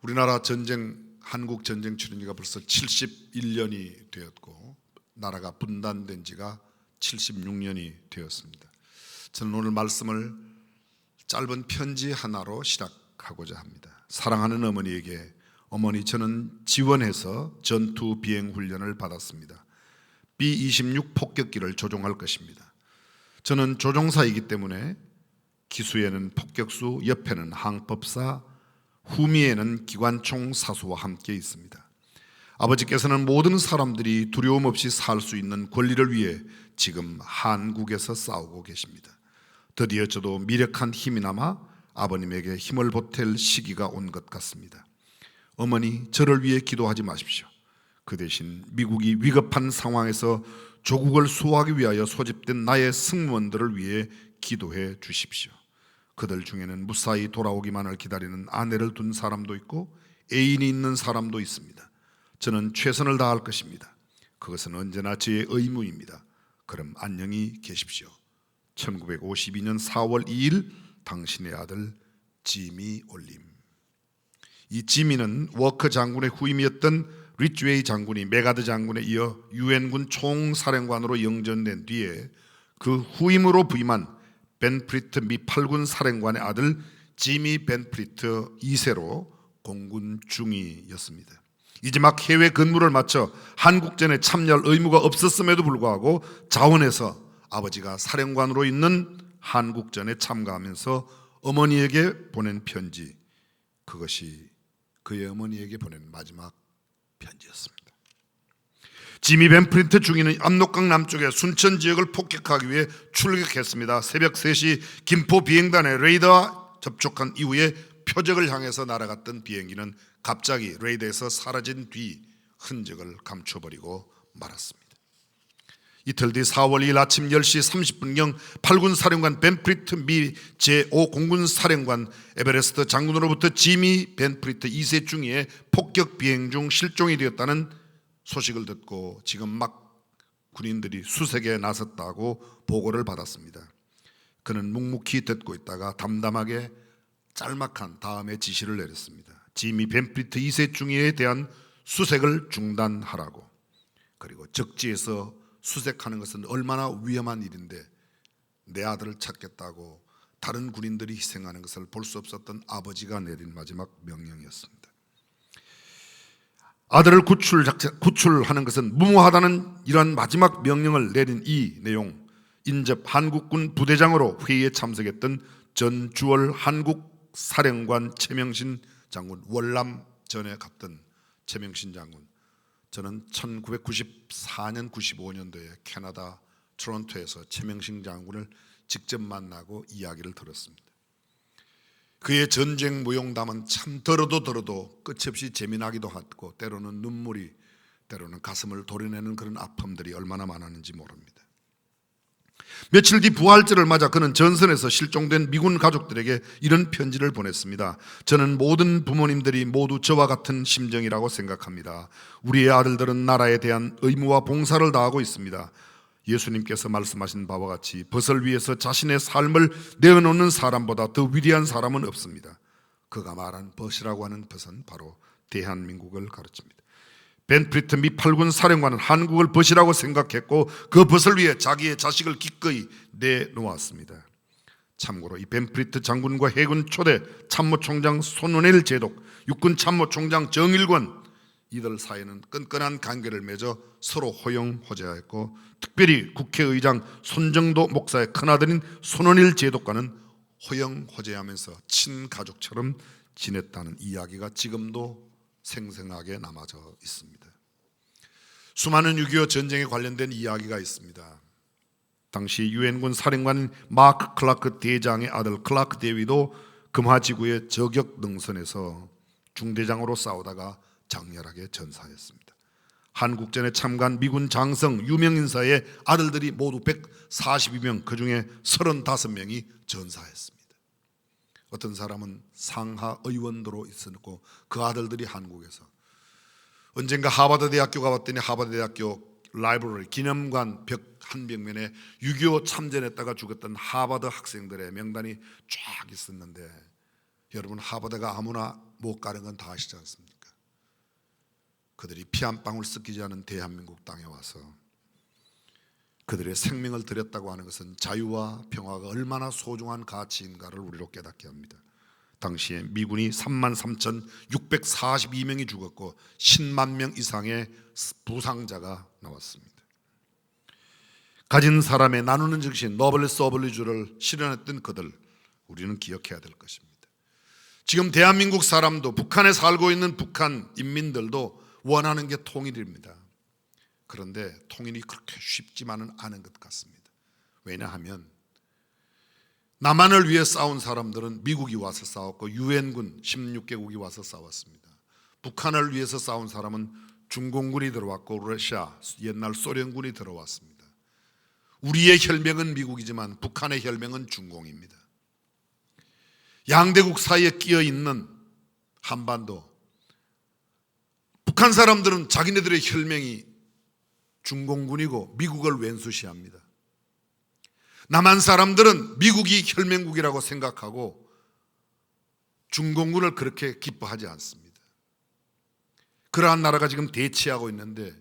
우리나라 한국 전쟁 치른 지가 벌써 71년이 되었고 나라가 분단된 지가 76년이 되었습니다. 저는 오늘 말씀을 짧은 편지 하나로 시작하고자 합니다. 사랑하는 어머니에게, 어머니, 저는 지원해서 전투 비행 훈련을 받았습니다. B-26 폭격기를 조종할 것입니다. 저는 조종사이기 때문에 기수에는 폭격수, 옆에는 항법사, 후미에는 기관총 사수와 함께 있습니다. 아버지께서는 모든 사람들이 두려움 없이 살 수 있는 권리를 위해 지금 한국에서 싸우고 계십니다. 드디어 저도 미력한 힘이 남아 아버님에게 힘을 보탤 시기가 온 것 같습니다. 어머니, 저를 위해 기도하지 마십시오. 그 대신 미국이 위급한 상황에서 조국을 수호하기 위하여 소집된 나의 승무원들을 위해 기도해 주십시오. 그들 중에는 무사히 돌아오기만을 기다리는 아내를 둔 사람도 있고 애인이 있는 사람도 있습니다. 저는 최선을 다할 것입니다. 그것은 언제나 제 의무입니다. 그럼 안녕히 계십시오. 1952년 4월 2일 당신의 아들 지미 올림. 이 지미는 워커 장군의 후임이었던 리치웨이 장군이 메가드 장군에 이어 유엔군 총사령관으로 영전된 뒤에 그 후임으로 부임한 벤프리트 미 8군 사령관의 아들 지미 벤프리트 2세로 공군 중위였습니다. 이제 막 해외 근무를 마쳐 한국전에 참여할 의무가 없었음에도 불구하고 자원해서 아버지가 사령관으로 있는 한국전에 참가하면서 어머니에게 보낸 편지, 그것이 그의 어머니에게 보낸 마지막 편지였습니다. 지미 벤프리트 중위는 압록강 남쪽의 순천 지역을 폭격하기 위해 출격했습니다. 새벽 3시 김포 비행단에 레이더와 접촉한 이후에 표적을 향해서 날아갔던 비행기는 갑자기 레이더에서 사라진 뒤 흔적을 감춰버리고 말았습니다. 이틀 뒤 4월 2일 아침 10시 30분경 8군 사령관 벤프리트 미 제5공군 사령관 에베레스트 장군으로부터 지미 벤프리트 2세 중위의 폭격 비행 중 실종이 되었다는 소식을 듣고 지금 막 군인들이 수색에 나섰다고 보고를 받았습니다. 그는 묵묵히 듣고 있다가 담담하게 짤막한 다음의 지시를 내렸습니다. 지미 벤프리트 2세 중위에 대한 수색을 중단하라고. 그리고 적지에서 수색하는 것은 얼마나 위험한 일인데 내 아들을 찾겠다고 다른 군인들이 희생하는 것을 볼 수 없었던 아버지가 내린 마지막 명령이었습니다. 아들을 구출하는 것은 무모하다는 이러한 마지막 명령을 내린 이 내용, 인접 한국군 부대장으로 회의에 참석했던 전주월 한국사령관 최명신 장군, 월남전에 갔던 최명신 장군, 저는 1994년 95년도에 캐나다 토론토에서 최명신 장군을 직접 만나고 이야기를 들었습니다. 그의 전쟁 무용담은 참 들어도 끝이 없이 재미나기도 하고 때로는 눈물이, 때로는 가슴을 도려내는 그런 아픔들이 얼마나 많았는지 모릅니다. 며칠 뒤 부활절을 맞아 그는 전선에서 실종된 미군 가족들에게 이런 편지를 보냈습니다. 저는 모든 부모님들이 모두 저와 같은 심정이라고 생각합니다. 우리의 아들들은 나라에 대한 의무와 봉사를 다하고 있습니다. 예수님께서 말씀하신 바와 같이 벗을 위해서 자신의 삶을 내어놓는 사람보다 더 위대한 사람은 없습니다. 그가 말한 벗이라고 하는 벗은 바로 대한민국을 가르칩니다. 벤프리트 미 8군 사령관은 한국을 벗이라고 생각했고 그 벗을 위해 자기의 자식을 기꺼이 내놓았습니다. 참고로 이 벤프리트 장군과 해군 초대 참모총장 손원일 제독, 육군 참모총장 정일권, 이들 사이에는 끈끈한 관계를 맺어 서로 호용호재하였고 특별히 국회의장 손정도 목사의 큰아들인 손원일 제독과는 호용호재하면서 친가족처럼 지냈다는 이야기가 지금도 생생하게 남아져 있습니다. 수많은 6.25 전쟁에 관련된 이야기가 있습니다. 당시 유엔군 사령관 마크 클라크 대장의 아들 클라크 대위도 금화지구의 저격 능선에서 중대장으로 싸우다가 장렬하게 전사했습니다. 한국전에 참가한 미군 장성 유명인사의 아들들이 모두 142명, 그중에 35명이 전사했습니다. 어떤 사람은 상하 의원도로 있었고 그 아들들이 한국에서 언젠가 하버드 대학교 가봤더니 하버드 대학교 라이브러리 기념관 벽 한 벽면에 6.25 참전했다가 죽었던 하버드 학생들의 명단이 쫙 있었는데 여러분, 하버드가 아무나 못 가는 건 다 아시지 않습니까? 그들이 피 한 방울 섞이지 않은 대한민국 땅에 와서 그들의 생명을 들였다고 하는 것은 자유와 평화가 얼마나 소중한 가치인가를 우리로 깨닫게 합니다. 당시에 미군이 33,642명이 죽었고 10만 명 이상의 부상자가 나왔습니다. 가진 사람의 나누는 즉시 노블레스 오블리주를 실현했던 그들, 우리는 기억해야 될 것입니다. 지금 대한민국 사람도, 북한에 살고 있는 북한 인민들도 원하는 게 통일입니다. 그런데 통일이 그렇게 쉽지만은 않은 것 같습니다. 왜냐하면 남한을 위해 싸운 사람들은 미국이 와서 싸웠고 유엔군 16개국이 와서 싸웠습니다. 북한을 위해서 싸운 사람은 중공군이 들어왔고 러시아, 옛날 소련군이 들어왔습니다. 우리의 혈맹은 미국이지만 북한의 혈맹은 중공입니다. 양대국 사이에 끼어 있는 한반도, 북한 사람들은 자기네들의 혈맹이 중공군이고 미국을 왼수시합니다. 남한 사람들은 미국이 혈맹국이라고 생각하고 중공군을 그렇게 기뻐하지 않습니다. 그러한 나라가 지금 대치하고 있는데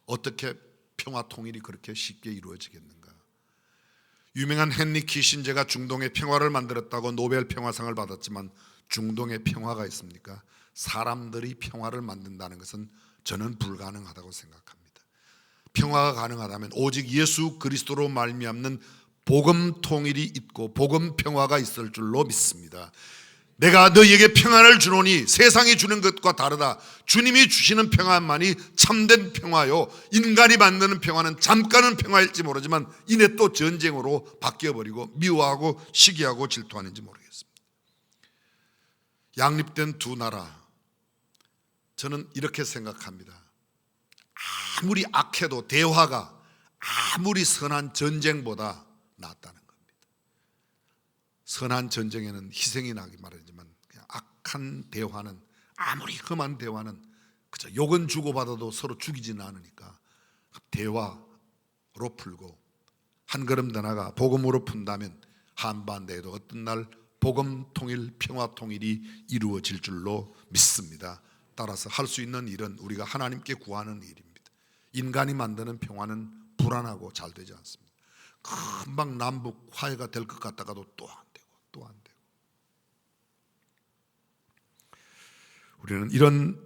어떻게 평화 통일이 그렇게 쉽게 이루어지겠는가? 유명한 헨리 키신저가 중동의 평화를 만들었다고 노벨 평화상을 받았지만 중동에 평화가 있습니까? 사람들이 평화를 만든다는 것은 저는 불가능하다고 생각합니다. 평화가 가능하다면 오직 예수 그리스도로 말미암는 복음 통일이 있고 복음 평화가 있을 줄로 믿습니다. 내가 너희에게 평안을 주노니 세상이 주는 것과 다르다. 주님이 주시는 평안만이 참된 평화요, 인간이 만드는 평화는 잠깐은 평화일지 모르지만 이내 또 전쟁으로 바뀌어버리고 미워하고 시기하고 질투하는지 모르겠습니다. 양립된 두 나라, 저는 이렇게 생각합니다. 아무리 악해도 대화가 아무리 선한 전쟁보다 낫다는 겁니다. 선한 전쟁에는 희생이 나기 마련이지만 그냥 악한 대화는, 아무리 험한 대화는 그저 욕은 주고받아도 서로 죽이지는 않으니까 대화로 풀고 한 걸음 더 나가 복음으로 푼다면 한반도에도 어떤 날 복음 통일, 평화 통일이 이루어질 줄로 믿습니다. 따라서 할 수 있는 일은 우리가 하나님께 구하는 일입니다. 인간이 만드는 평화는 불안하고 잘 되지 않습니다. 금방 남북 화해가 될 것 같다가도 또 안 되고 또 안 되고. 우리는 이런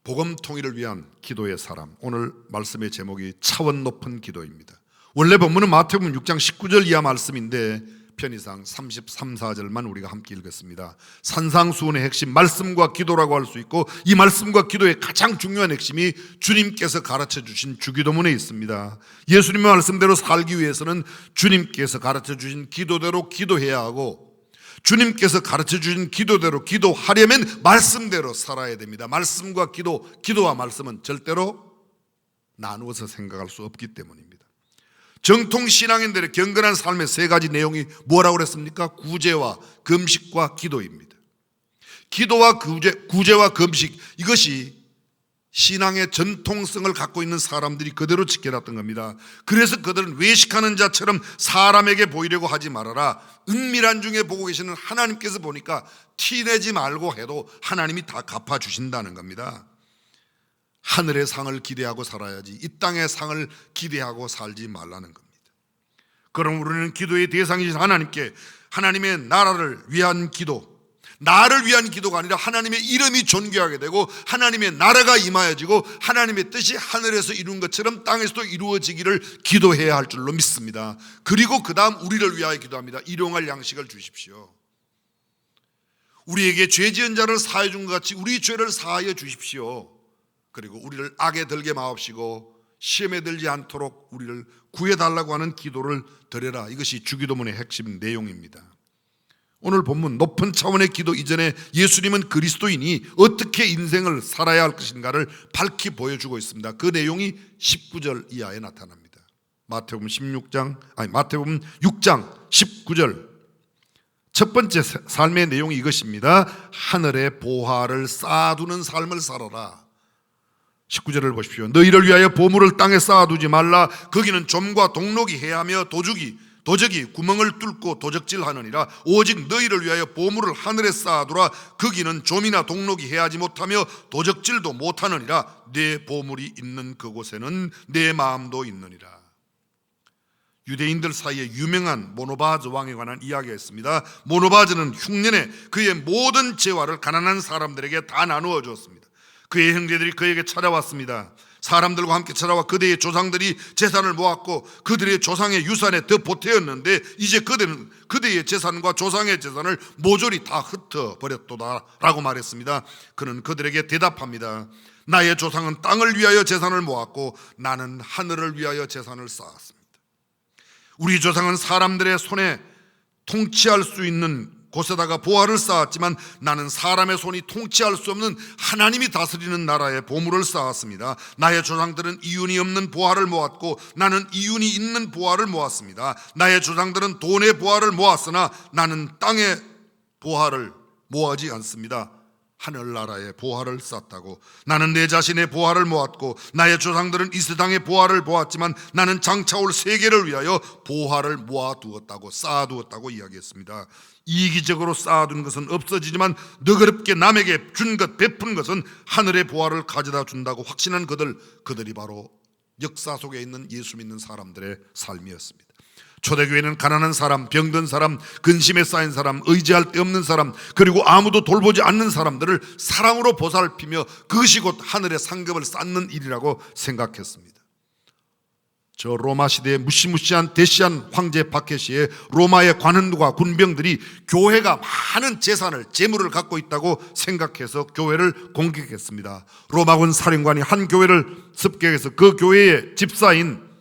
복음 통일을 위한 기도의 사람, 오늘 말씀의 제목이 차원 높은 기도입니다. 원래 본문은 마태복음 6장 19절 이하 말씀인데 편의상 33, 34절만 우리가 함께 읽겠습니다. 산상수훈의 핵심 말씀과 기도라고 할 수 있고 이 말씀과 기도의 가장 중요한 핵심이 주님께서 가르쳐 주신 주기도문에 있습니다. 예수님의 말씀대로 살기 위해서는 주님께서 가르쳐 주신 기도대로 기도해야 하고 주님께서 가르쳐 주신 기도대로 기도하려면 말씀대로 살아야 됩니다. 말씀과 기도, 기도와 말씀은 절대로 나누어서 생각할 수 없기 때문입니다. 정통 신앙인들의 경건한 삶의 세 가지 내용이 뭐라고 그랬습니까? 구제와 금식과 기도입니다. 기도와 구제와 금식, 이것이 신앙의 전통성을 갖고 있는 사람들이 그대로 지켜놨던 겁니다. 그래서 그들은 외식하는 자처럼 사람에게 보이려고 하지 말아라. 은밀한 중에 보고 계시는 하나님께서 보니까 티내지 말고 해도 하나님이 다 갚아주신다는 겁니다. 하늘의 상을 기대하고 살아야지 이 땅의 상을 기대하고 살지 말라는 겁니다. 그럼 우리는 기도의 대상이신 하나님께 하나님의 나라를 위한 기도, 나를 위한 기도가 아니라 하나님의 이름이 존귀하게 되고 하나님의 나라가 임하여지고 하나님의 뜻이 하늘에서 이룬 것처럼 땅에서도 이루어지기를 기도해야 할 줄로 믿습니다. 그리고 그 다음 우리를 위하여 기도합니다. 일용할 양식을 주십시오. 우리에게 죄 지은 자를 사하여 준 것 같이 우리 죄를 사하여 주십시오. 그리고 우리를 악에 들게 마옵시고 시험에 들지 않도록 우리를 구해달라고 하는 기도를 드려라. 이것이 주기도문의 핵심 내용입니다. 오늘 본문 높은 차원의 기도 이전에 예수님은 그리스도인이 어떻게 인생을 살아야 할 것인가를 밝히 보여주고 있습니다. 그 내용이 19절 이하에 나타납니다. 마태복음 6장 19절 첫 번째 삶의 내용이 이것입니다. 하늘의 보화를 쌓아두는 삶을 살아라. 19절을 보십시오. 너희를 위하여 보물을 땅에 쌓아두지 말라. 거기는 좀과 동록이 해하며 도둑이 도적이 구멍을 뚫고 도적질하느니라. 오직 너희를 위하여 보물을 하늘에 쌓아두라. 거기는 좀이나 동록이 해하지 못하며 도적질도 못하느니라. 내 보물이 있는 그곳에는 내 마음도 있느니라. 유대인들 사이에 유명한 모노바즈 왕에 관한 이야기가 있습니다. 모노바즈는 흉년에 그의 모든 재화를 가난한 사람들에게 다 나누어 주었습니다. 그의 형제들이 그에게 찾아왔습니다. 사람들과 함께 찾아와 그대의 조상들이 재산을 모았고 그들의 조상의 유산에 더 보태었는데 이제 그대의 재산과 조상의 재산을 모조리 다 흩어버렸도다 라고 말했습니다. 그는 그들에게 대답합니다. 나의 조상은 땅을 위하여 재산을 모았고 나는 하늘을 위하여 재산을 쌓았습니다. 우리 조상은 사람들의 손에 통치할 수 있는 곳에다가 보화를 쌓았지만 나는 사람의 손이 통치할 수 없는 하나님이 다스리는 나라에 보물을 쌓았습니다. 나의 조상들은 이윤이 없는 보화를 모았고 나는 이윤이 있는 보화를 모았습니다. 나의 조상들은 돈의 보화를 모았으나 나는 땅의 보화를 모아지 않습니다. 하늘나라의 보화를 쌓았다고. 나는 내 자신의 보화를 모았고 나의 조상들은 이 세상의 보화를 모았지만 나는 장차 올 세계를 위하여 보화를 모아두었다고, 쌓아두었다고 이야기했습니다. 이기적으로 쌓아둔 것은 없어지지만 너그럽게 남에게 준 것, 베푼 것은 하늘의 보화를 가져다 준다고 확신한 그들이 바로 역사 속에 있는 예수 믿는 사람들의 삶이었습니다. 초대교회는 가난한 사람, 병든 사람, 근심에 쌓인 사람, 의지할 데 없는 사람, 그리고 아무도 돌보지 않는 사람들을 사랑으로 보살피며 그것이 곧 하늘의 상급을 쌓는 일이라고 생각했습니다. 저 로마 시대의 무시무시한 대시한 황제 바케시의 로마의 관원과 군병들이 교회가 많은 재산을, 재물을 갖고 있다고 생각해서 교회를 공격했습니다. 로마군 사령관이 한 교회를 습격해서 그 교회의 집사인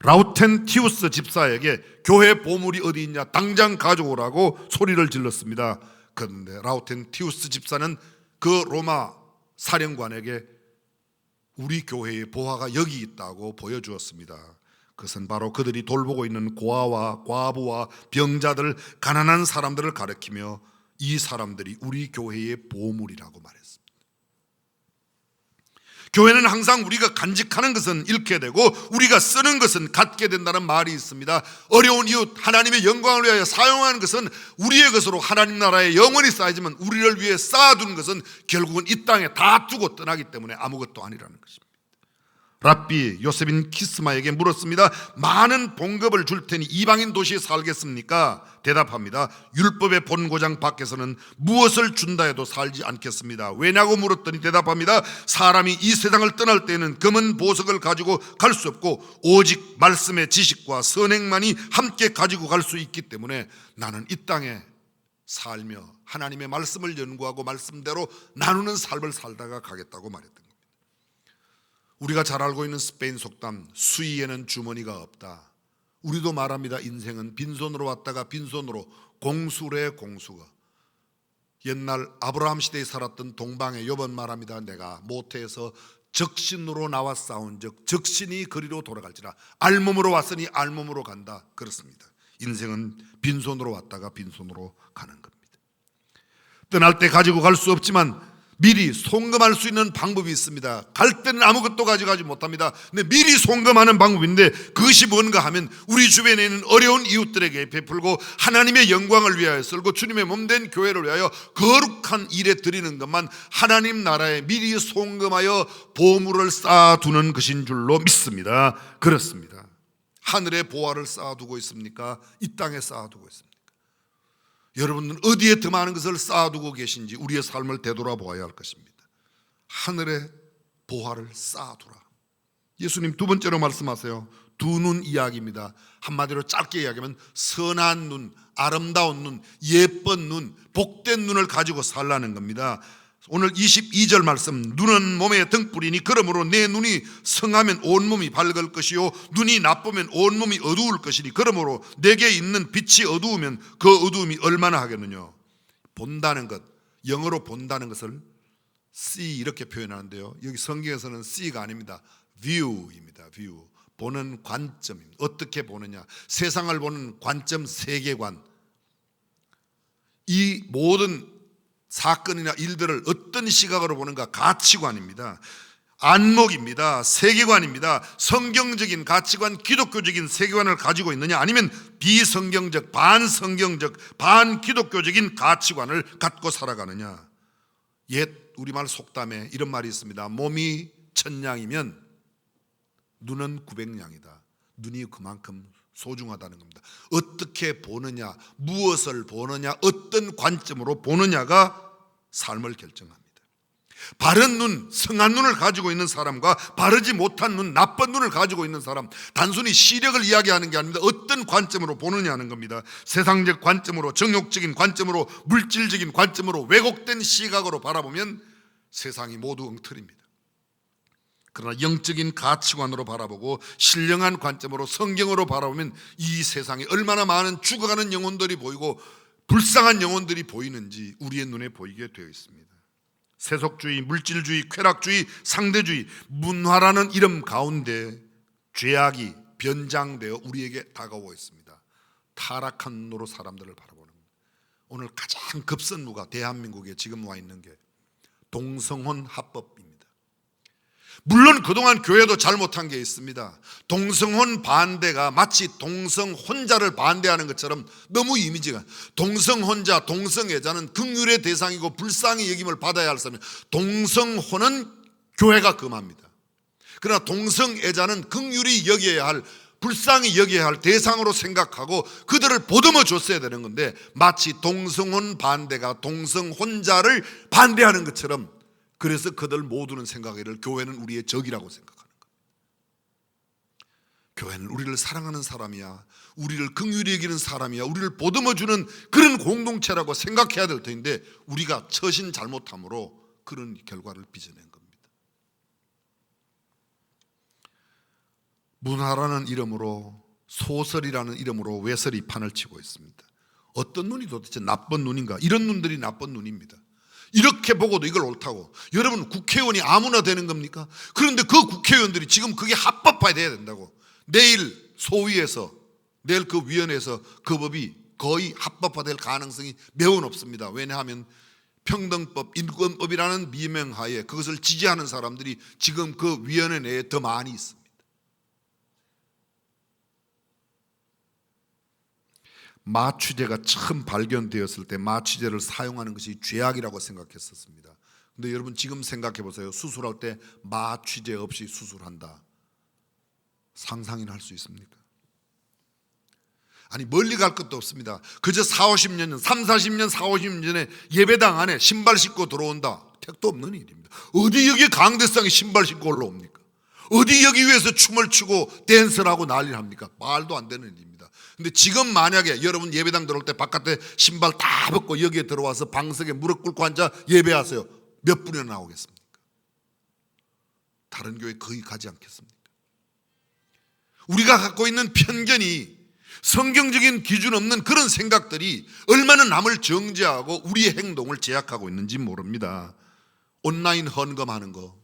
라우텐티우스 집사에게 교회 보물이 어디 있냐, 당장 가져오라고 소리를 질렀습니다. 그런데 라우텐티우스 집사는 그 로마 사령관에게 우리 교회의 보화가 여기 있다고 보여주었습니다. 그것은 바로 그들이 돌보고 있는 고아와 과부와 병자들, 가난한 사람들을 가리키며 이 사람들이 우리 교회의 보물이라고 말했습니다. 교회는 항상 우리가 간직하는 것은 잃게 되고 우리가 쓰는 것은 갖게 된다는 말이 있습니다. 어려운 이웃, 하나님의 영광을 위하여 사용하는 것은 우리의 것으로 하나님 나라에 영원히 쌓이지만 우리를 위해 쌓아둔 것은 결국은 이 땅에 다 두고 떠나기 때문에 아무것도 아니라는 것입니다. 랍비 요셉인 키스마에게 물었습니다. 많은 봉급을 줄 테니 이방인 도시에 살겠습니까? 대답합니다. 율법의 본고장 밖에서는 무엇을 준다 해도 살지 않겠습니다. 왜냐고 물었더니 대답합니다. 사람이 이 세상을 떠날 때에는 금은 보석을 가지고 갈 수 없고 오직 말씀의 지식과 선행만이 함께 가지고 갈 수 있기 때문에 나는 이 땅에 살며 하나님의 말씀을 연구하고 말씀대로 나누는 삶을 살다가 가겠다고 말했던 겁니다. 우리가 잘 알고 있는 스페인 속담, 수의에는 주머니가 없다. 우리도 말합니다. 인생은 빈손으로 왔다가 빈손으로, 공수래 공수가. 옛날 아브라함 시대에 살았던 동방의 욥은 말합니다. 내가 모태에서 적신으로 나와 싸운 적 적신이 그리로 돌아갈지라. 알몸으로 왔으니 알몸으로 간다. 그렇습니다. 인생은 빈손으로 왔다가 빈손으로 가는 겁니다. 떠날 때 가지고 갈 수 없지만 미리 송금할 수 있는 방법이 있습니다. 갈 때는 아무것도 가져가지 못합니다. 근데 미리 송금하는 방법인데 그것이 뭔가 하면 우리 주변에 있는 어려운 이웃들에게 베풀고 하나님의 영광을 위하여 쓰고 주님의 몸된 교회를 위하여 거룩한 일에 드리는 것만 하나님 나라에 미리 송금하여 보물을 쌓아두는 것인 줄로 믿습니다. 그렇습니다. 하늘의 보화를 쌓아두고 있습니까? 이 땅에 쌓아두고 있습니까? 여러분은 어디에 더 많은 것을 쌓아두고 계신지 우리의 삶을 되돌아보아야 할 것입니다. 하늘의 보화를 쌓아두라. 예수님 두 번째로 말씀하세요. 두 눈 이야기입니다. 한마디로 짧게 이야기하면 선한 눈, 아름다운 눈, 예쁜 눈, 복된 눈을 가지고 살라는 겁니다. 오늘 22절 말씀, 눈은 몸의 등불이니 그러므로 내 눈이 성하면 온몸이 밝을 것이요 눈이 나쁘면 온몸이 어두울 것이니 그러므로 내게 있는 빛이 어두우면 그 어두움이 얼마나 하겠느냐. 본다는 것, 영어로 본다는 것을 see 이렇게 표현하는데요, 여기 성경에서는 see가 아닙니다. view입니다. view, 보는 관점입니다. 어떻게 보느냐, 세상을 보는 관점, 세계관. 이 모든 사건이나 일들을 어떤 시각으로 보는가, 가치관입니다. 안목입니다. 세계관입니다. 성경적인 가치관, 기독교적인 세계관을 가지고 있느냐, 아니면 비성경적, 반성경적, 반기독교적인 가치관을 갖고 살아가느냐. 옛 우리말 속담에 이런 말이 있습니다. 몸이 1000양이면 눈은 900양이다. 눈이 그만큼 소중하다는 겁니다. 어떻게 보느냐, 무엇을 보느냐, 어떤 관점으로 보느냐가 삶을 결정합니다. 바른 눈, 성한 눈을 가지고 있는 사람과 바르지 못한 눈, 나쁜 눈을 가지고 있는 사람, 단순히 시력을 이야기하는 게 아닙니다. 어떤 관점으로 보느냐는 겁니다. 세상적 관점으로, 정욕적인 관점으로, 물질적인 관점으로, 왜곡된 시각으로 바라보면 세상이 모두 엉터리입니다. 그러나 영적인 가치관으로 바라보고 신령한 관점으로, 성경으로 바라보면 이 세상에 얼마나 많은 죽어가는 영혼들이 보이고 불쌍한 영혼들이 보이는지 우리의 눈에 보이게 되어 있습니다. 세속주의, 물질주의, 쾌락주의, 상대주의, 문화라는 이름 가운데 죄악이 변장되어 우리에게 다가오고 있습니다. 타락한 눈으로 사람들을 바라보는 겁니다. 오늘 가장 급선무가 대한민국에 지금 와 있는 게 동성혼 합법입니다. 물론 그동안 교회도 잘못한 게 있습니다. 동성혼 반대가 마치 동성혼자를 반대하는 것처럼 너무 이미지가, 동성혼자, 동성애자는 긍휼의 대상이고 불쌍히 여김을 받아야 할 사람이에요. 동성혼은 교회가 금합니다. 그러나 동성애자는 긍휼히 여겨야 할, 불쌍히 여겨야 할 대상으로 생각하고 그들을 보듬어 줬어야 되는 건데, 마치 동성혼 반대가 동성혼자를 반대하는 것처럼, 그래서 그들 모두는 생각하기를 교회는 우리의 적이라고 생각하는 거예요. 교회는 우리를 사랑하는 사람이야, 우리를 긍휼히 여기는 사람이야, 우리를 보듬어주는 그런 공동체라고 생각해야 될 텐데 우리가 처신 잘못함으로 그런 결과를 빚어낸 겁니다. 문화라는 이름으로, 소설이라는 이름으로 외설이 판을 치고 있습니다. 어떤 눈이 도대체 나쁜 눈인가? 이런 눈들이 나쁜 눈입니다. 이렇게 보고도 이걸 옳다고. 여러분, 국회의원이 아무나 되는 겁니까? 그런데 그 국회의원들이 지금 그게 합법화돼야 된다고. 내일 소위에서, 내일 그 위원회에서 그 법이 거의 합법화될 가능성이 매우 높습니다. 왜냐하면 평등법, 인권법이라는 미명하에 그것을 지지하는 사람들이 지금 그 위원회 내에 더 많이 있습니다. 마취제가 처음 발견되었을 때 마취제를 사용하는 것이 죄악이라고 생각했었습니다. 근데 여러분, 지금 생각해 보세요. 수술할 때 마취제 없이 수술한다. 상상이나 할 수 있습니까? 아니, 멀리 갈 것도 없습니다. 그저 40년, 40년, 40년 전에 예배당 안에 신발 신고 들어온다. 택도 없는 일입니다. 어디 여기 강대상에 신발 신고 올라옵니까? 어디 여기 위에서 춤을 추고 댄스를 하고 난리를 합니까? 말도 안 되는 일입니다. 근데 지금 만약에 여러분 예배당 들어올 때 바깥에 신발 다 벗고 여기에 들어와서 방석에 무릎 꿇고 앉아 예배하세요. 몇 분이나 나오겠습니까? 다른 교회 거의 가지 않겠습니까? 우리가 갖고 있는 편견이, 성경적인 기준 없는 그런 생각들이 얼마나 남을 정죄하고 우리의 행동을 제약하고 있는지 모릅니다. 온라인 헌금하는 거,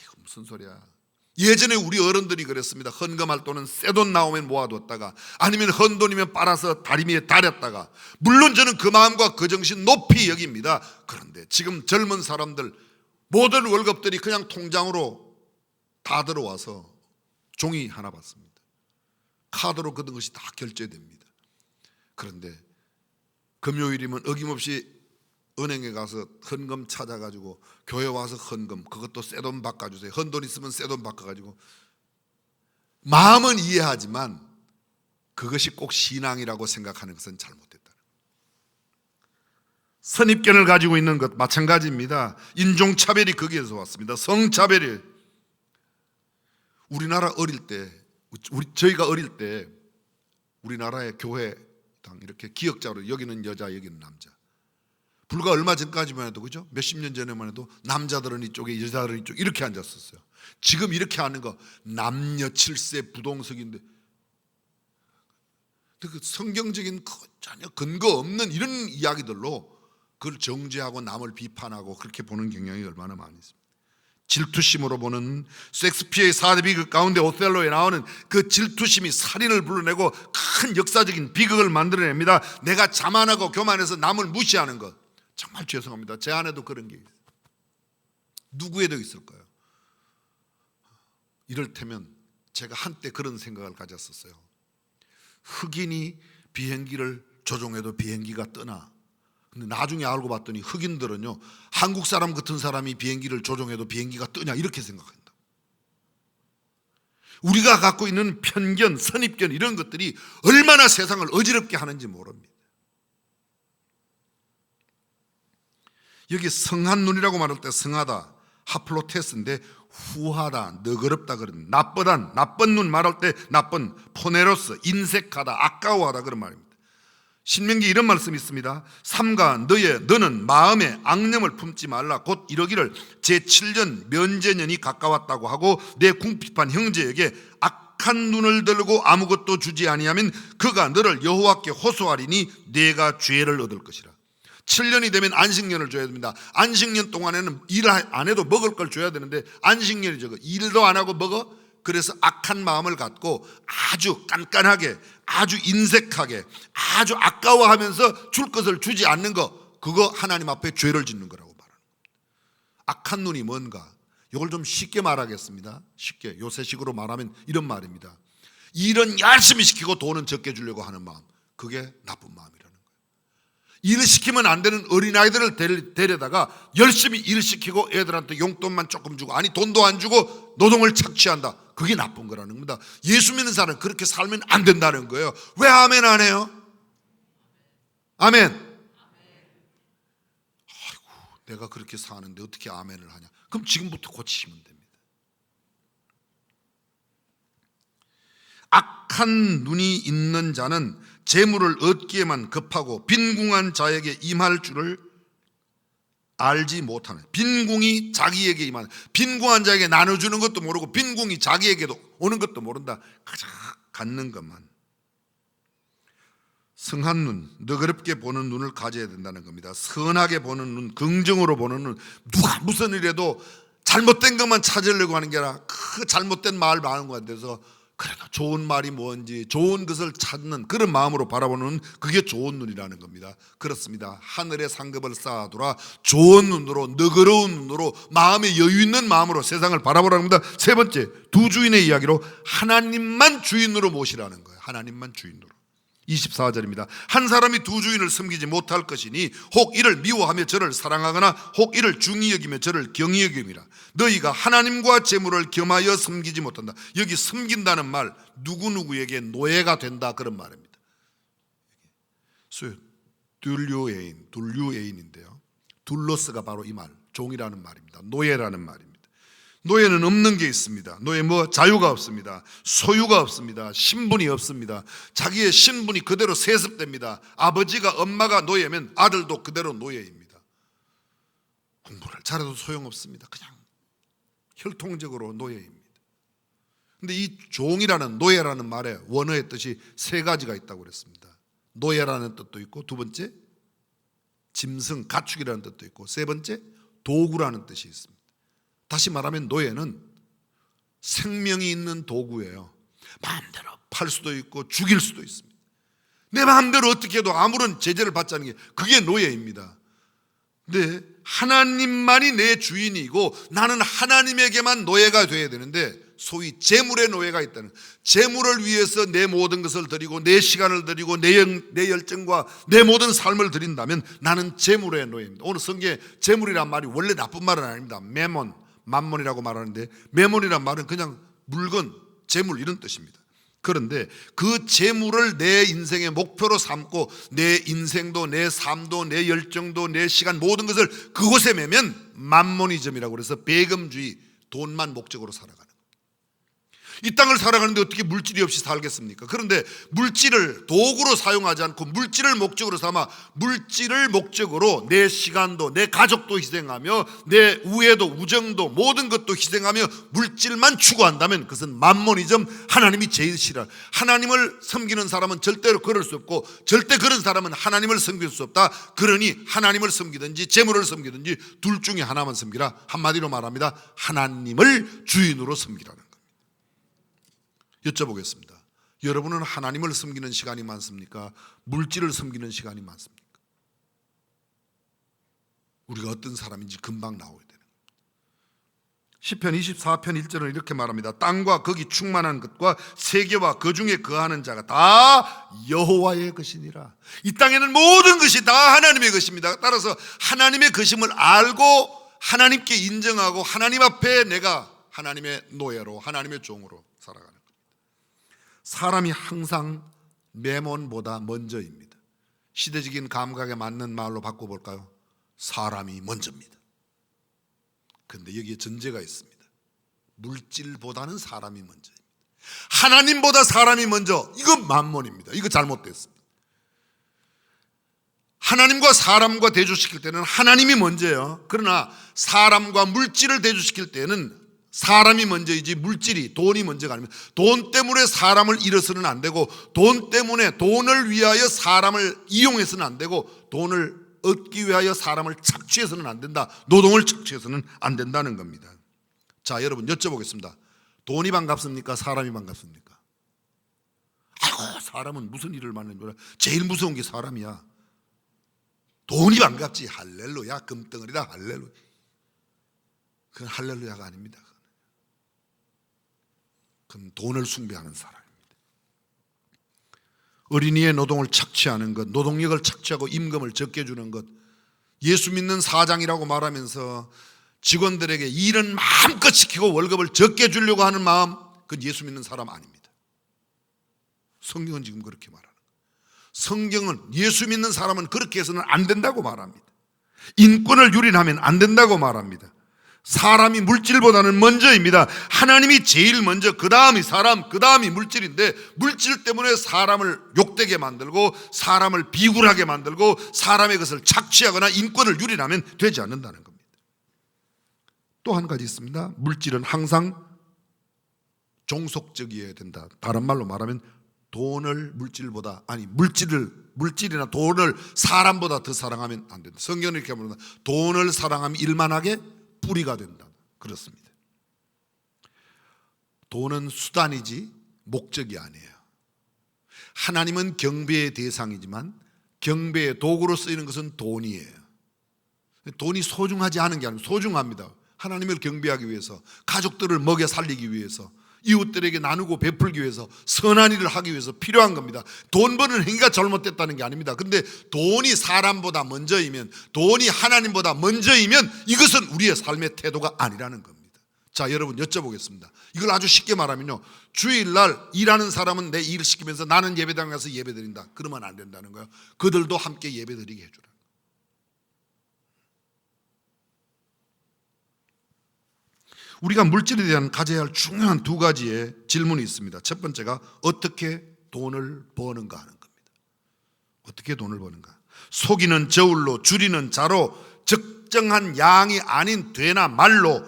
이거 무슨 소리야. 예전에 우리 어른들이 그랬습니다. 헌금할 돈은 새 돈 나오면 모아뒀다가, 아니면 헌돈이면 빨아서 다리미에 다렸다가. 물론 저는 그 마음과 그 정신 높이 여깁니다. 그런데 지금 젊은 사람들 모든 월급들이 그냥 통장으로 다 들어와서 종이 하나 받습니다. 카드로 그런 것이 다 결제됩니다. 그런데 금요일이면 어김없이 은행에 가서 헌금 찾아가지고 교회 와서 헌금, 그것도 새 돈 바꿔주세요. 헌돈 있으면 새 돈 바꿔가지고. 마음은 이해하지만 그것이 꼭 신앙이라고 생각하는 것은 잘못됐다. 선입견을 가지고 있는 것 마찬가지입니다. 인종차별이 거기에서 왔습니다. 성차별이. 우리나라 어릴 때, 저희가 어릴 때 우리나라의 교회당 이렇게 기역자로 여기는 여자, 여기는 남자. 불과 얼마 전까지만 해도, 그죠? 몇십 년 전에만 해도 남자들은 이쪽에 여자들은 이쪽 이렇게 앉았었어요. 지금 이렇게 하는 거 남녀 7세 부동석인데, 그 성경적인 전혀 근거 없는 이런 이야기들로 그걸 정죄하고 남을 비판하고 그렇게 보는 경향이 얼마나 많이 있습니다. 질투심으로 보는, 셰익스피어의 4대 비극 가운데 오셀로에 나오는 그 질투심이 살인을 불러내고 큰 역사적인 비극을 만들어냅니다. 내가 자만하고 교만해서 남을 무시하는 것, 정말 죄송합니다. 제 안에도 그런 게 있어요. 누구에도 있을까요? 이를테면 제가 한때 그런 생각을 가졌었어요. 흑인이 비행기를 조종해도 비행기가 뜨나? 근데 나중에 알고 봤더니 흑인들은요, 한국 사람 같은 사람이 비행기를 조종해도 비행기가 뜨냐 이렇게 생각한다. 우리가 갖고 있는 편견, 선입견 이런 것들이 얼마나 세상을 어지럽게 하는지 모릅니다. 여기 성한 눈이라고 말할 때 성하다, 하플로테스인데 후하다, 너그럽다 그런, 나쁘단, 나쁜 눈 말할 때 나쁜, 포네로스, 인색하다, 아까워하다 그런 말입니다. 신명기 이런 말씀이 있습니다. 삼가 너는 마음에 악념을 품지 말라. 곧 이러기를 제7년 면제년이 가까웠다고 하고 내 궁핍한 형제에게 악한 눈을 들고 아무것도 주지 아니하면 그가 너를 여호와께 호소하리니 네가 죄를 얻을 것이라. 7년이 되면 안식년을 줘야 됩니다. 안식년 동안에는 일 안 해도 먹을 걸 줘야 되는데 안식년이 저거 일도 안 하고 먹어? 그래서 악한 마음을 갖고 아주 깐깐하게, 아주 인색하게, 아주 아까워하면서 줄 것을 주지 않는 거, 그거 하나님 앞에 죄를 짓는 거라고 말하는 겁니다. 악한 눈이 뭔가? 이걸 좀 쉽게 말하겠습니다. 쉽게 요새식으로 말하면 이런 말입니다. 일은 열심히 시키고 돈은 적게 주려고 하는 마음, 그게 나쁜 마음이라는 거예요. 일을 시키면 안 되는 어린아이들을 데려다가 열심히 일을 시키고 애들한테 용돈만 조금 주고, 아니 돈도 안 주고 노동을 착취한다, 그게 나쁜 거라는 겁니다. 예수 믿는 사람은 그렇게 살면 안 된다는 거예요. 왜 아멘 안 해요? 아멘. 아이고, 내가 그렇게 사는데 어떻게 아멘을 하냐? 그럼 지금부터 고치시면 됩니다. 악한 눈이 있는 자는 재물을 얻기에만 급하고 빈궁한 자에게 임할 줄을 알지 못하는, 빈궁이 자기에게 임하는, 빈궁한 자에게 나눠주는 것도 모르고 빈궁이 자기에게도 오는 것도 모른다. 가장 갖는 것만. 성한 눈, 너그럽게 보는 눈을 가져야 된다는 겁니다. 선하게 보는 눈, 긍정으로 보는 눈. 누가 무슨 일해도 잘못된 것만 찾으려고 하는 게 아니라 그 잘못된 말 많은 것 같아서 그래도 좋은 말이 뭔지 좋은 것을 찾는 그런 마음으로 바라보는, 그게 좋은 눈이라는 겁니다. 그렇습니다. 하늘의 상급을 쌓아두라. 좋은 눈으로, 너그러운 눈으로, 마음에 여유 있는 마음으로 세상을 바라보라는 겁니다. 세 번째, 두 주인의 이야기로 하나님만 주인으로 모시라는 거예요. 하나님만 주인으로. 24절입니다. 한 사람이 두 주인을 섬기지 못할 것이니 혹 이를 미워하며 저를 사랑하거나 혹 이를 중히 여기며 저를 경히 여김이라. 너희가 하나님과 재물을 겸하여 섬기지 못한다. 여기 섬긴다는 말, 누구누구에게 노예가 된다 그런 말입니다. 둘류애인인데요, 둘로스가 바로 이 말, 종이라는 말입니다. 노예라는 말입니다. 노예는 없는 게 있습니다. 노예 자유가 없습니다. 소유가 없습니다. 신분이 없습니다. 자기의 신분이 그대로 세습됩니다. 아버지가, 엄마가 노예면 아들도 그대로 노예입니다. 공부를 잘해도 소용없습니다. 그냥 혈통적으로 노예입니다. 근데 이 종이라는, 노예라는 말에 원어의 뜻이 세 가지가 있다고 그랬습니다. 노예라는 뜻도 있고, 두 번째 짐승, 가축이라는 뜻도 있고, 세 번째 도구라는 뜻이 있습니다. 다시 말하면 노예는 생명이 있는 도구예요. 마음대로 팔 수도 있고 죽일 수도 있습니다. 내 마음대로 어떻게 해도 아무런 제재를 받지 않는 게, 그게 노예입니다. 근데 하나님만이 내 주인이고 나는 하나님에게만 노예가 돼야 되는데, 소위 재물의 노예가 있다는, 재물을 위해서 내 모든 것을 드리고 내 시간을 드리고 내 열정과 내 모든 삶을 드린다면 나는 재물의 노예입니다. 오늘 성경에 재물이란 말이 원래 나쁜 말은 아닙니다. 만몬이라고 말하는데, 매몬이란 말은 그냥 물건, 재물 이런 뜻입니다. 그런데 그 재물을 내 인생의 목표로 삼고 내 인생도, 내 삶도, 내 열정도, 내 시간, 모든 것을 그곳에 매면 만모니즘이라고 그래서 배금주의, 돈만 목적으로 살아가는 거예요. 이 땅을 살아가는데 어떻게 물질이 없이 살겠습니까? 그런데 물질을 도구로 사용하지 않고 물질을 목적으로 삼아, 물질을 목적으로 내 시간도, 내 가족도 희생하며 내 우애도, 우정도, 모든 것도 희생하며 물질만 추구한다면 그것은 만모니즘, 하나님이 제일 싫어요. 하나님을 섬기는 사람은 절대로 그럴 수 없고 절대 그런 사람은 하나님을 섬길 수 없다. 그러니 하나님을 섬기든지 재물을 섬기든지 둘 중에 하나만 섬기라. 한마디로 말합니다. 하나님을 주인으로 섬기라는 거예요. 여쭤보겠습니다. 여러분은 하나님을 섬기는 시간이 많습니까? 물질을 섬기는 시간이 많습니까? 우리가 어떤 사람인지 금방 나오야 되는 겁니다. 시편 24편 1절은 이렇게 말합니다. 땅과 거기 충만한 것과 세계와 그 중에 거하는 자가 다 여호와의 것이니라. 이 땅에는 모든 것이 다 하나님의 것입니다. 따라서 하나님의 것임을 알고 하나님께 인정하고 하나님 앞에 내가 하나님의 노예로, 하나님의 종으로 살아가는 겁니다. 사람이 항상 매몬보다 먼저입니다. 시대적인 감각에 맞는 말로 바꿔볼까요? 사람이 먼저입니다. 그런데 여기에 전제가 있습니다. 물질보다는 사람이 먼저입니다. 하나님보다 사람이 먼저, 이건 만몬입니다. 이거 잘못됐습니다. 하나님과 사람과 대조시킬 때는 하나님이 먼저예요. 그러나 사람과 물질을 대조시킬 때는 사람이 먼저이지 물질이, 돈이 먼저가 아닙니다. 돈 때문에 사람을 잃어서는 안 되고, 돈 때문에 돈을 위하여 사람을 이용해서는 안 되고, 돈을 얻기 위하여 사람을 착취해서는 안 된다. 노동을 착취해서는 안 된다는 겁니다. 자, 여러분 여쭤보겠습니다. 돈이 반갑습니까? 사람이 반갑습니까? 아이고, 사람은 무슨 일을 만드는 거야? 제일 무서운 게 사람이야. 돈이 반갑지. 할렐루야, 금덩어리다, 할렐루야. 그건 할렐루야가 아닙니다. 그건 돈을 숭배하는 사람입니다. 어린이의 노동을 착취하는 것, 노동력을 착취하고 임금을 적게 주는 것, 예수 믿는 사장이라고 말하면서 직원들에게 일은 마음껏 시키고 월급을 적게 주려고 하는 마음, 그건 예수 믿는 사람 아닙니다. 성경은 지금 그렇게 말하는 거예요. 성경은 예수 믿는 사람은 그렇게 해서는 안 된다고 말합니다. 인권을 유린하면 안 된다고 말합니다. 사람이 물질보다는 먼저입니다. 하나님이 제일 먼저, 그 다음이 사람, 그 다음이 물질인데, 물질 때문에 사람을 욕되게 만들고 사람을 비굴하게 만들고 사람의 것을 착취하거나 인권을 유린하면 되지 않는다는 겁니다. 또 한 가지 있습니다. 물질은 항상 종속적이어야 된다. 다른 말로 말하면 돈을 물질보다, 아니 물질이나 돈을 사람보다 더 사랑하면 안 된다. 성경은 이렇게 말합니다. 돈을 사랑하면 일만하게 뿌리가 된다. 그렇습니다. 돈은 수단이지 목적이 아니에요. 하나님은 경배의 대상이지만 경배의 도구로 쓰이는 것은 돈이에요. 돈이 소중하지 않은 게 아니고 소중합니다. 하나님을 경배하기 위해서, 가족들을 먹여 살리기 위해서, 이웃들에게 나누고 베풀기 위해서, 선한 일을 하기 위해서 필요한 겁니다. 돈 버는 행위가 잘못됐다는 게 아닙니다. 그런데 돈이 사람보다 먼저이면, 돈이 하나님보다 먼저이면 이것은 우리의 삶의 태도가 아니라는 겁니다. 자, 여러분 여쭤보겠습니다. 이걸 아주 쉽게 말하면요, 주일날 일하는 사람은 내 일을 시키면서 나는 예배당 가서 예배드린다, 그러면 안 된다는 거예요. 그들도 함께 예배드리게 해주라. 우리가 물질에 대한 가져야 할 중요한 두 가지의 질문이 있습니다. 첫 번째가 어떻게 돈을 버는가 하는 겁니다. 어떻게 돈을 버는가. 속이는 저울로, 줄이는 자로, 적정한 양이 아닌 되나 말로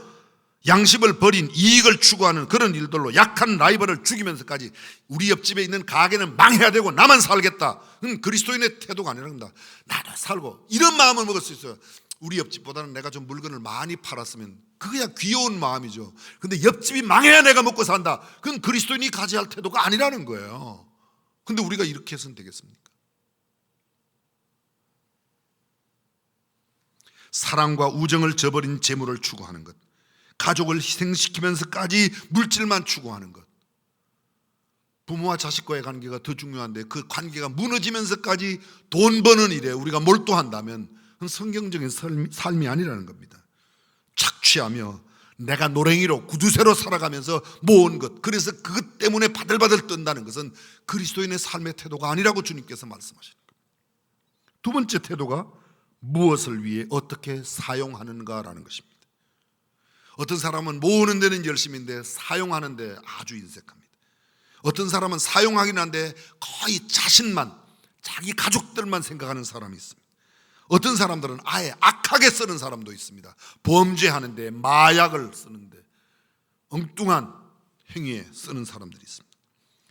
양심을 버린 이익을 추구하는 그런 일들로 약한 라이벌을 죽이면서까지 우리 옆집에 있는 가게는 망해야 되고 나만 살겠다, 그리스도인의 태도가 아니랍니다. 나도 살고, 이런 마음을 먹을 수 있어요. 우리 옆집보다는 내가 좀 물건을 많이 팔았으면, 그거야 귀여운 마음이죠. 근데 옆집이 망해야 내가 먹고 산다, 그건 그리스도인이 가져야 할 태도가 아니라는 거예요. 근데 우리가 이렇게 해서는 되겠습니까? 사랑과 우정을 저버린 재물을 추구하는 것, 가족을 희생시키면서까지 물질만 추구하는 것, 부모와 자식과의 관계가 더 중요한데 그 관계가 무너지면서까지 돈 버는 일에 우리가 몰두한다면 그건 성경적인 삶이 아니라는 겁니다. 착취하며 내가 노랭이로 구두쇠로 살아가면서 모은 것, 그래서 그것 때문에 바들바들 뜬다는 것은 그리스도인의 삶의 태도가 아니라고 주님께서 말씀하시는 겁니다. 두 번째 태도가 무엇을 위해 어떻게 사용하는가라는 것입니다. 어떤 사람은 모으는 데는 열심인데 사용하는 데 아주 인색합니다. 어떤 사람은 사용하긴 한데 거의 자신만, 자기 가족들만 생각하는 사람이 있습니다. 어떤 사람들은 아예 악하게 쓰는 사람도 있습니다. 범죄하는데, 마약을 쓰는데, 엉뚱한 행위에 쓰는 사람들이 있습니다.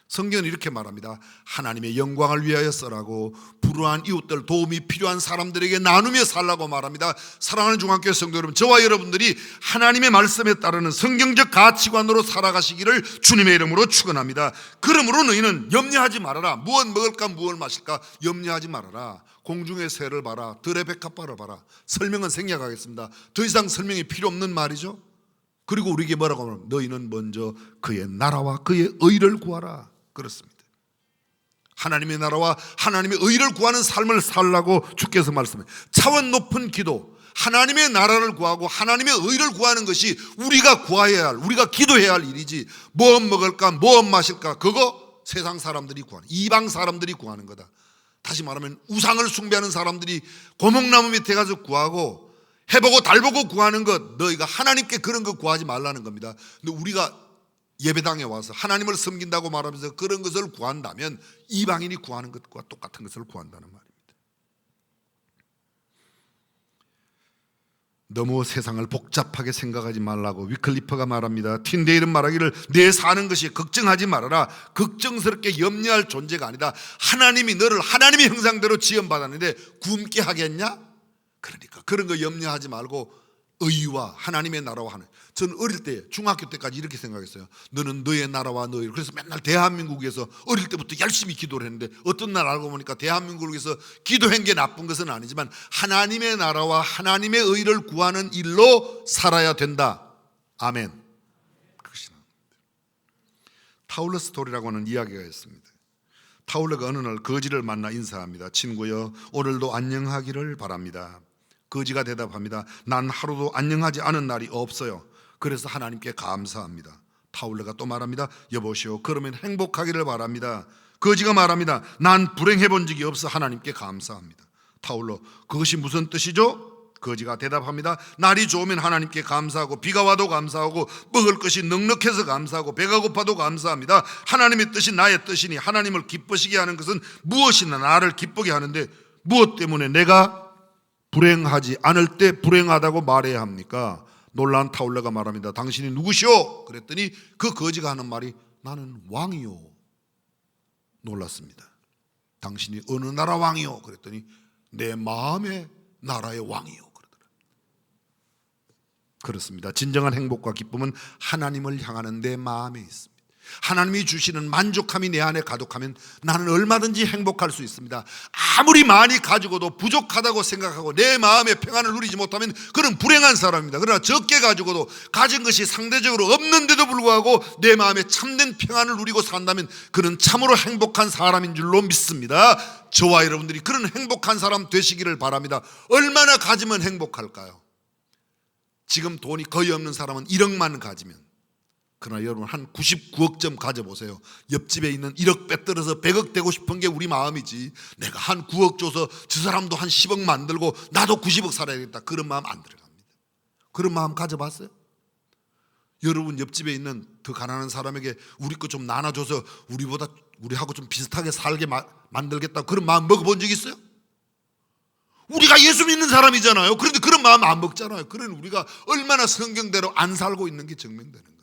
성경은 이렇게 말합니다. 하나님의 영광을 위하여 써라고, 불우한 이웃들, 도움이 필요한 사람들에게 나누며 살라고 말합니다. 사랑하는 중앙교회 성도 여러분, 저와 여러분들이 하나님의 말씀에 따르는 성경적 가치관으로 살아가시기를 주님의 이름으로 축원합니다. 그러므로 너희는 염려하지 말아라. 무엇 먹을까, 무엇 마실까 염려하지 말아라. 공중의 새를 봐라, 들의 백합화를 봐라. 설명은 생략하겠습니다. 더 이상 설명이 필요 없는 말이죠. 그리고 우리에게 뭐라고 하면 너희는 먼저 그의 나라와 그의 의를 구하라. 그렇습니다. 하나님의 나라와 하나님의 의를 구하는 삶을 살라고 주께서 말씀해요. 차원 높은 기도, 하나님의 나라를 구하고 하나님의 의를 구하는 것이 우리가 구해야 할, 우리가 기도해야 할 일이지, 뭐 먹을까 뭐 마실까 그거 세상 사람들이 구하는, 이방 사람들이 구하는 거다. 다시 말하면 우상을 숭배하는 사람들이 고목나무 밑에 가서 구하고 해보고 달보고 구하는 것, 너희가 하나님께 그런 거 구하지 말라는 겁니다. 근데 우리가 예배당에 와서 하나님을 섬긴다고 말하면서 그런 것을 구한다면 이방인이 구하는 것과 똑같은 것을 구한다는 말입니다. 너무 세상을 복잡하게 생각하지 말라고 위클리프가 말합니다. 틴데일은 말하기를 내 사는 것이 걱정하지 말아라. 걱정스럽게 염려할 존재가 아니다. 하나님이 너를 하나님의 형상대로 지음받았는데 굶게 하겠냐? 그러니까 그런 거 염려하지 말고 의와 하나님의 나라와 하는. 저는 어릴 때 중학교 때까지 이렇게 생각했어요. 너는 너의 나라와 너의, 그래서 맨날 대한민국에서 어릴 때부터 열심히 기도를 했는데 어떤 날 알고 보니까 대한민국에서 기도한 게 나쁜 것은 아니지만 하나님의 나라와 하나님의 의를 구하는 일로 살아야 된다. 아멘. 그것이 타울러 스토리라고 하는 이야기가 있습니다. 타울러가 어느 날 거지를 만나 인사합니다. 친구여, 오늘도 안녕하기를 바랍니다. 거지가 대답합니다. 난 하루도 안녕하지 않은 날이 없어요. 그래서 하나님께 감사합니다. 타울러가 또 말합니다. 여보시오, 그러면 행복하기를 바랍니다. 거지가 말합니다. 난 불행해 본 적이 없어 하나님께 감사합니다. 타울러, 그것이 무슨 뜻이죠? 거지가 대답합니다. 날이 좋으면 하나님께 감사하고 비가 와도 감사하고 먹을 것이 넉넉해서 감사하고 배가 고파도 감사합니다. 하나님의 뜻이 나의 뜻이니 하나님을 기쁘시게 하는 것은 무엇이나 나를 기쁘게 하는데 무엇 때문에 내가 불행하지 않을 때 불행하다고 말해야 합니까? 놀란 타울러가 말합니다. 당신이 누구시오? 그랬더니 그 거지가 하는 말이 나는 왕이요. 놀랐습니다. 당신이 어느 나라 왕이요? 그랬더니 내 마음의 나라의 왕이요. 그러더라고요. 그렇습니다. 진정한 행복과 기쁨은 하나님을 향하는 내 마음에 있습니다. 하나님이 주시는 만족함이 내 안에 가득하면 나는 얼마든지 행복할 수 있습니다. 아무리 많이 가지고도 부족하다고 생각하고 내 마음의 평안을 누리지 못하면 그는 불행한 사람입니다. 그러나 적게 가지고도 가진 것이 상대적으로 없는데도 불구하고 내 마음에 참된 평안을 누리고 산다면 그는 참으로 행복한 사람인 줄로 믿습니다. 저와 여러분들이 그런 행복한 사람 되시기를 바랍니다. 얼마나 가지면 행복할까요? 지금 돈이 거의 없는 사람은 1억만 가지면, 그러나 여러분 한 99억점 가져보세요. 옆집에 있는 1억 빼떨어서 100억 되고 싶은 게 우리 마음이지, 내가 한 9억 줘서 저 사람도 한 10억 만들고 나도 90억 살아야겠다, 그런 마음 안 들어갑니다. 그런 마음 가져봤어요? 여러분 옆집에 있는 더 가난한 사람에게 우리 거 좀 나눠줘서 우리하고 좀 비슷하게 살게 만들겠다, 그런 마음 먹어본 적 있어요? 우리가 예수 믿는 사람이잖아요. 그런데 그런 마음 안 먹잖아요. 그러니 우리가 얼마나 성경대로 안 살고 있는 게 증명되는 거예요.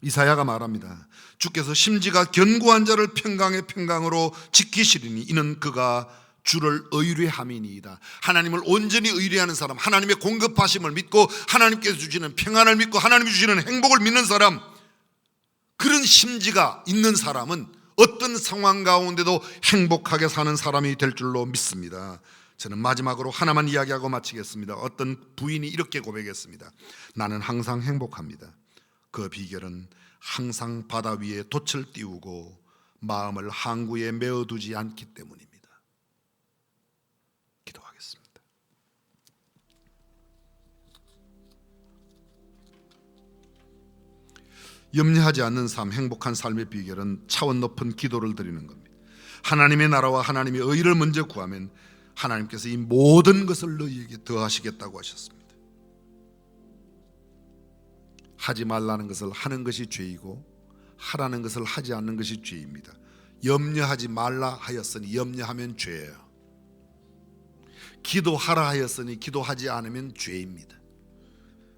이사야가 말합니다. 주께서 심지가 견고한 자를 평강의 평강으로 지키시리니 이는 그가 주를 의뢰함이니이다. 하나님을 온전히 의뢰하는 사람, 하나님의 공급하심을 믿고 하나님께서 주시는 평안을 믿고 하나님이 주시는 행복을 믿는 사람, 그런 심지가 있는 사람은 어떤 상황 가운데도 행복하게 사는 사람이 될 줄로 믿습니다. 저는 마지막으로 하나만 이야기하고 마치겠습니다. 어떤 부인이 이렇게 고백했습니다. 나는 항상 행복합니다. 그 비결은 항상 바다 위에 돛을 띄우고 마음을 항구에 메어두지 않기 때문입니다. 기도하겠습니다. 염려하지 않는 삶, 행복한 삶의 비결은 차원 높은 기도를 드리는 겁니다. 하나님의 나라와 하나님의 의를 먼저 구하면 하나님께서 이 모든 것을 너희에게 더하시겠다고 하셨습니다. 하지 말라는 것을 하는 것이 죄이고 하라는 것을 하지 않는 것이 죄입니다. 염려하지 말라 하였으니 염려하면 죄예요. 기도하라 하였으니 기도하지 않으면 죄입니다.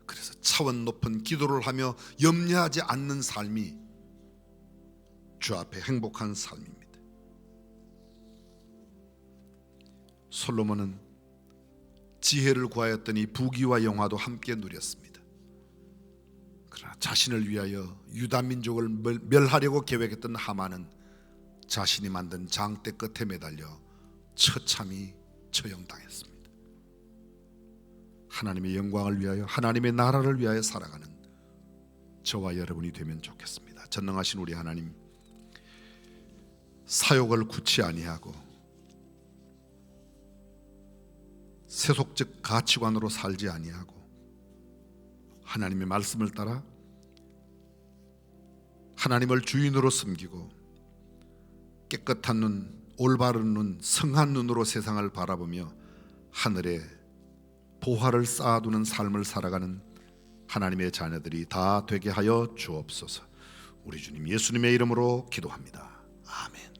그래서 차원 높은 기도를 하며 염려하지 않는 삶이 주 앞에 행복한 삶입니다. 솔로몬은 지혜를 구하였더니 부귀와 영화도 함께 누렸습니다. 그러나 자신을 위하여 유다 민족을 멸하려고 계획했던 하만은 자신이 만든 장대 끝에 매달려 처참히 처형당했습니다. 하나님의 영광을 위하여, 하나님의 나라를 위하여 살아가는 저와 여러분이 되면 좋겠습니다. 전능하신 우리 하나님, 사욕을 굳지 아니하고 세속적 가치관으로 살지 아니하고 하나님의 말씀을 따라 하나님을 주인으로 섬기고 깨끗한 눈, 올바른 눈, 성한 눈으로 세상을 바라보며 하늘에 보화를 쌓아두는 삶을 살아가는 하나님의 자녀들이 다 되게 하여 주옵소서. 우리 주님 예수님의 이름으로 기도합니다. 아멘.